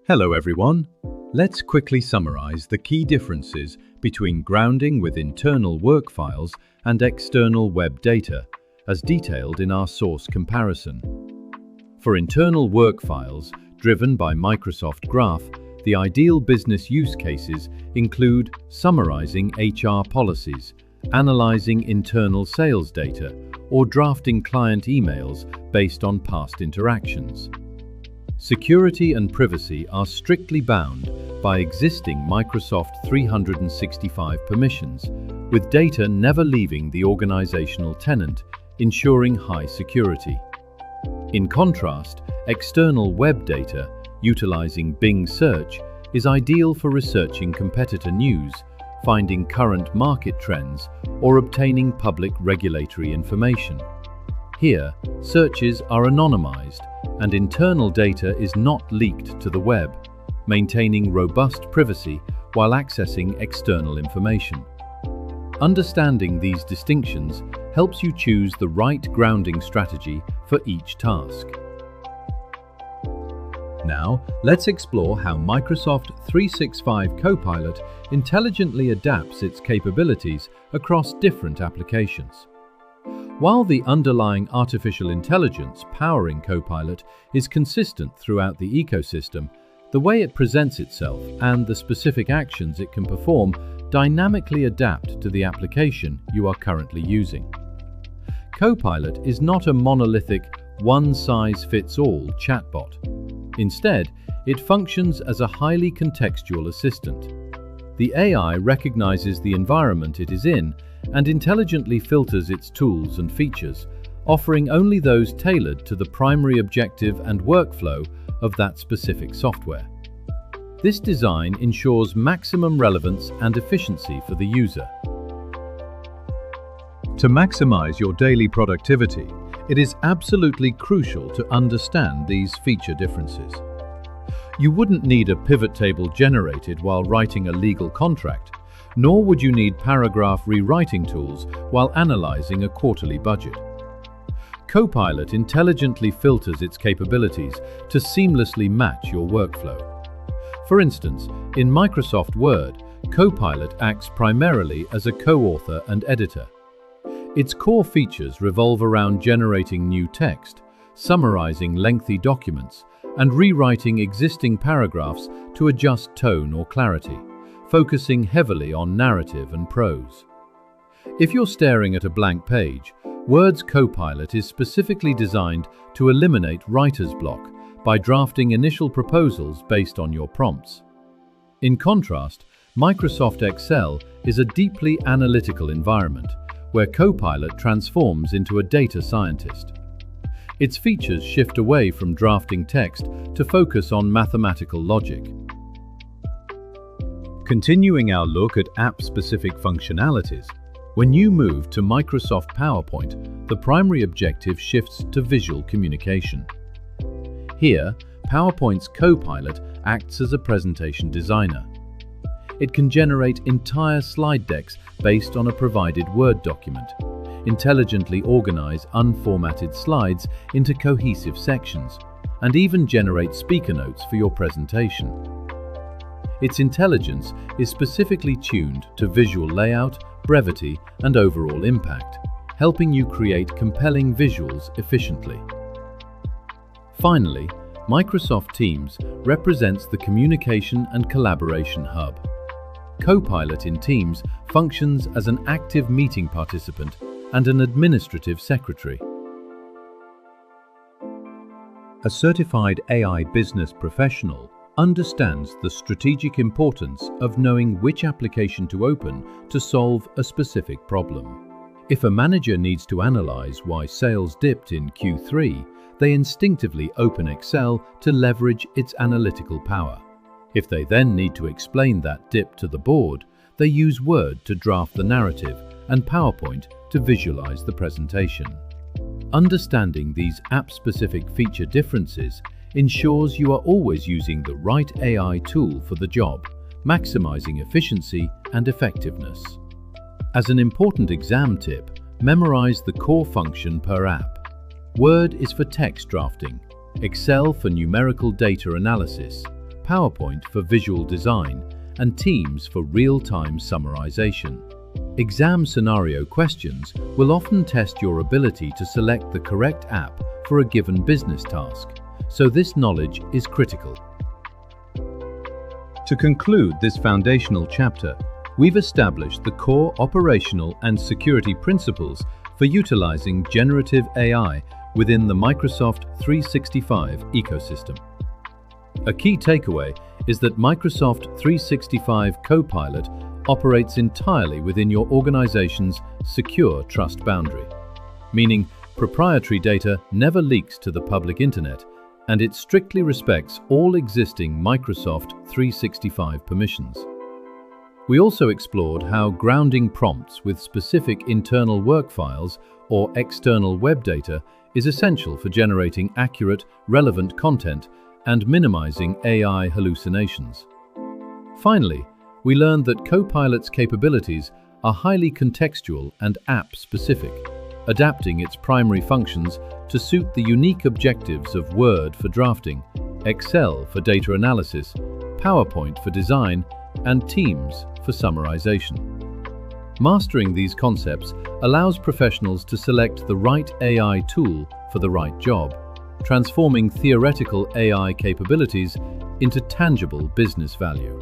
Hello everyone. Let's quickly summarize the key differences between grounding with internal work files and external web data, as detailed in our source comparison. For internal work files, driven by Microsoft Graph, the ideal business use cases include summarizing HR policies, analyzing internal sales data, or drafting client emails based on past interactions. Security and privacy are strictly bound by existing Microsoft 365 permissions, with data never leaving the organizational tenant, ensuring high security. In contrast, external web data, utilizing Bing search, is ideal for researching competitor news, finding current market trends, or obtaining public regulatory information. Here, searches are anonymized, and internal data is not leaked to the web, maintaining robust privacy while accessing external information. Understanding these distinctions helps you choose the right grounding strategy for each task. Now, let's explore how Microsoft 365 Copilot intelligently adapts its capabilities across different applications. While the underlying artificial intelligence powering Copilot is consistent throughout the ecosystem, the way it presents itself and the specific actions it can perform dynamically adapt to the application you are currently using. Copilot is not a monolithic, one-size-fits-all chatbot. Instead, it functions as a highly contextual assistant. The AI recognizes the environment it is in and intelligently filters its tools and features, offering only those tailored to the primary objective and workflow of that specific software. This design ensures maximum relevance and efficiency for the user. To maximize your daily productivity, it is absolutely crucial to understand these feature differences. You wouldn't need a pivot table generated while writing a legal contract, nor would you need paragraph rewriting tools while analyzing a quarterly budget. Copilot intelligently filters its capabilities to seamlessly match your workflow. For instance, in Microsoft Word, Copilot acts primarily as a co-author and editor. Its core features revolve around generating new text, summarizing lengthy documents, and rewriting existing paragraphs to adjust tone or clarity, focusing heavily on narrative and prose. If you're staring at a blank page, Word's Copilot is specifically designed to eliminate writer's block by drafting initial proposals based on your prompts. In contrast, Microsoft Excel is a deeply analytical environment where Copilot transforms into a data scientist. Its features shift away from drafting text to focus on mathematical logic. Continuing our look at app-specific functionalities, when you move to Microsoft PowerPoint, the primary objective shifts to visual communication. Here, PowerPoint's Copilot acts as a presentation designer. It can generate entire slide decks based on a provided Word document, intelligently organize unformatted slides into cohesive sections, and even generate speaker notes for your presentation. Its intelligence is specifically tuned to visual layout, brevity, and overall impact, helping you create compelling visuals efficiently. Finally, Microsoft Teams represents the communication and collaboration hub. Copilot in Teams functions as an active meeting participant and an administrative secretary. A certified AI business professional understands the strategic importance of knowing which application to open to solve a specific problem. If a manager needs to analyze why sales dipped in Q3, they instinctively open Excel to leverage its analytical power. If they then need to explain that dip to the board, they use Word to draft the narrative and PowerPoint to visualize the presentation. Understanding these app-specific feature differences ensures you are always using the right AI tool for the job, maximizing efficiency and effectiveness. As an important exam tip, memorize the core function per app. Word is for text drafting, Excel for numerical data analysis, PowerPoint for visual design, and Teams for real-time summarization. Exam scenario questions will often test your ability to select the correct app for a given business task, so this knowledge is critical. To conclude this foundational chapter, we've established the core operational and security principles for utilizing generative AI within the Microsoft 365 ecosystem. A key takeaway is that Microsoft 365 Copilot operates entirely within your organization's secure trust boundary, meaning proprietary data never leaks to the public internet, and it strictly respects all existing Microsoft 365 permissions. We also explored how grounding prompts with specific internal work files or external web data is essential for generating accurate, relevant content and minimizing AI hallucinations. Finally, we learned that Copilot's capabilities are highly contextual and app-specific, adapting its primary functions to suit the unique objectives of Word for drafting, Excel for data analysis, PowerPoint for design, and Teams for summarization. Mastering these concepts allows professionals to select the right AI tool for the right job, transforming theoretical AI capabilities into tangible business value.